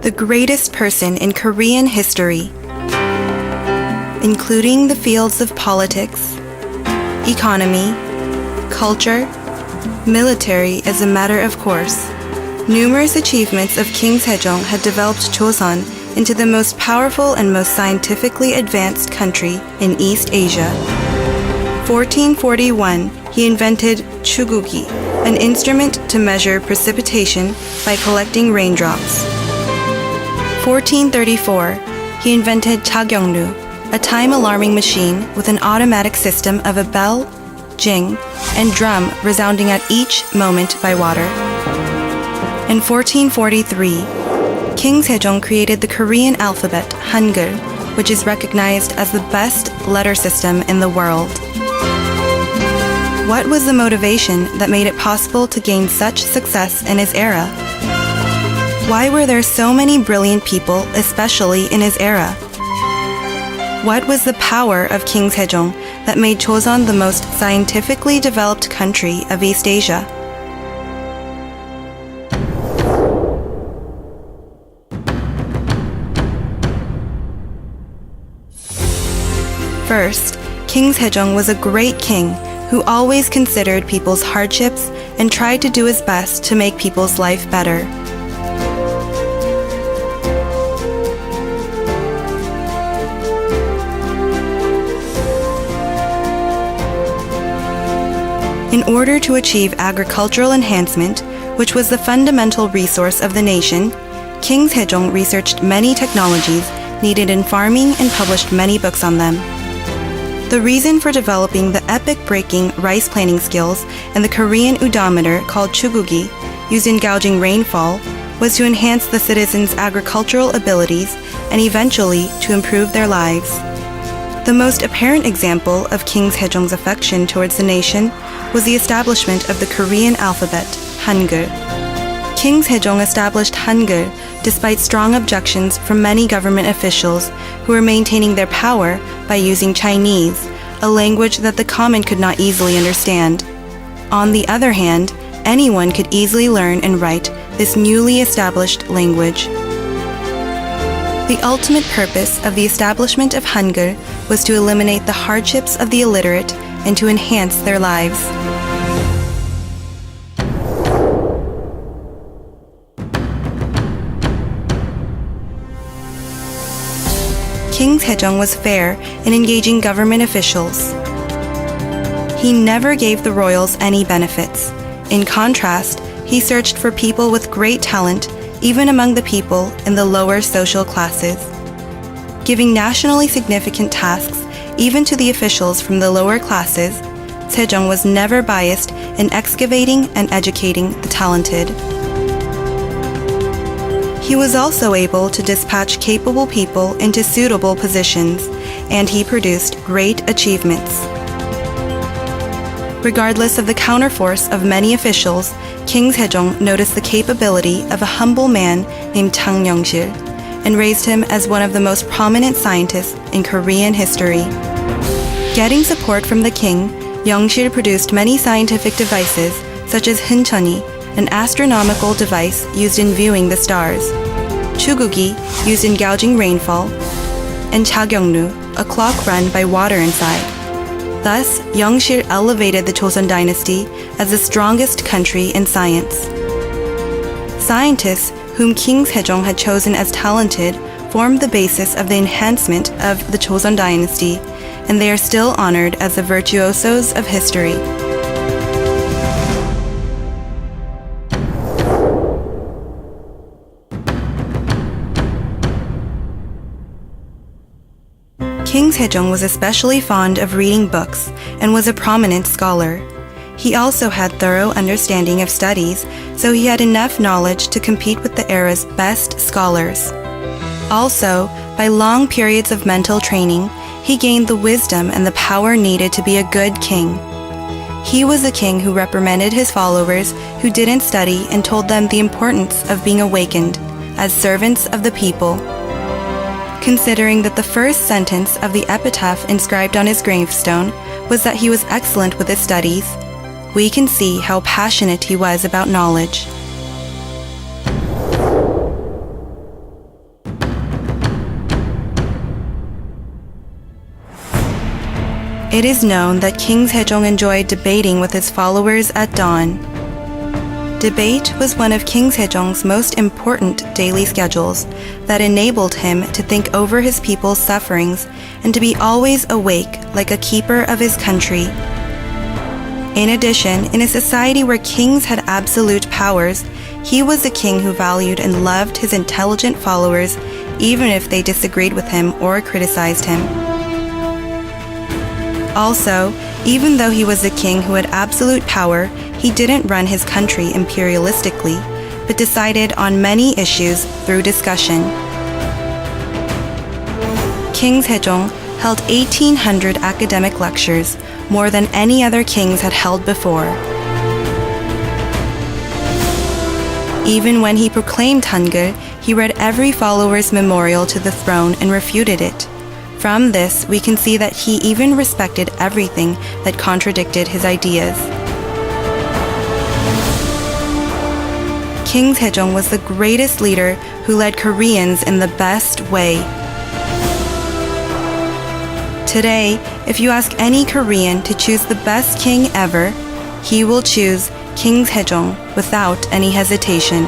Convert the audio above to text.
the greatest person in Korean history, including the fields of politics, economy, culture, military as a matter of course. Numerous achievements of KingSejong had developed Joseon into the most powerful and most scientifically advanced country in East Asia. 1441, he invented chugugi, an instrument to measure precipitation by collecting raindrops. 1434, he invented chagyongnu, a time-alarming machine with an automatic system of a bell, jing, and drum resounding at each moment by water. In 1443, KingSejong created the Korean alphabet, Hangul, which is recognized as the best letter system in the world. What was the motivation that made it possible to gain such success in his era? Why were there so many brilliant people, especially in his era? What was the power of KingSejong that made Joseon the most scientifically developed country of East Asia? First, KingSejong was a great king who always considered people's hardships and tried to do his best to make people's life better. In order to achieve agricultural enhancement, which was the fundamental resource of the nation, KingSejong researched many technologies needed in farming and published many books on them. The reason for developing the epic-breaking rice planting skills and the Korean odometer called chugugi, used in gauging rainfall, was to enhance the citizens' agricultural abilities and eventually to improve their lives. The most apparent example of KingSejong's affection towards the nation was the establishment of the Korean alphabet, Hangul. KingSejong established Hangul despite strong objections from many government officials who were maintaining their power by using Chinese, a language that the common could not easily understand. On the other hand, anyone could easily learn and write this newly established language. The ultimate purpose of the establishment of Hangul was to eliminate the hardships of the illiterate and to enhance their lives. KingSejong was fair in engaging government officials. He never gave the royals any benefits. In contrast, he searched for people with great talent, even among the people in the lower social classes. Giving nationally significant tasks even to the officials from the lower classes, Sejong was never biased in excavating and educating the talented. He was also able to dispatch capable people into suitable positions, and he produced great achievements. Regardless of the counterforce of many officials, KingSejong noticed the capability of a humble man named Chang Yongsil and raised him as one of the most prominent scientists in Korean history. Getting support from the king, Yongsil produced many scientific devices such as Huncheoni, an astronomical device used in viewing the stars, chugugi, used in gouging rainfall, and chagyongnu, a clock run by water inside. Thus, Yongsil elevated the Joseon dynasty as the strongest country in science. Scientists whom KingSejong had chosen as talented formed the basis of the enhancement of the Joseon dynasty, and they are still honored as the virtuosos of history. KingSejong was especially fond of reading books and was a prominent scholar. He also had thorough understanding of studies, so he had enough knowledge to compete with the era's best scholars. Also, by long periods of mental training, he gained the wisdom and the power needed to be a good king. He was a king who reprimanded his followers who didn't study and told them the importance of being awakened as servants of the people. Considering that the first sentence of the epitaph inscribed on his gravestone was that he was excellent with his studies, we can see how passionate he was about knowledge. It is known that KingSejong enjoyed debating with his followers at dawn. Debate was one of KingSejong's most important daily schedules that enabled him to think over his people's sufferings and to be always awake like a keeper of his country. In addition, in a society where kings had absolute powers, he was a king who valued and loved his intelligent followers even if they disagreed with him or criticized him. Also, even though he was a king who had absolute power, he didn't run his country imperialistically, but decided on many issues through discussion. KingSejong held 1,800 academic lectures, more than any other kings had held before. Even when he proclaimed Hangul, he read every follower's memorial to the throne and refuted it. From this, we can see that he even respected everything that contradicted his ideas. KingSejong was the greatest leader who led Koreans in the best way. Today, if you ask any Korean to choose the best king ever, he will choose KingSejong without any hesitation.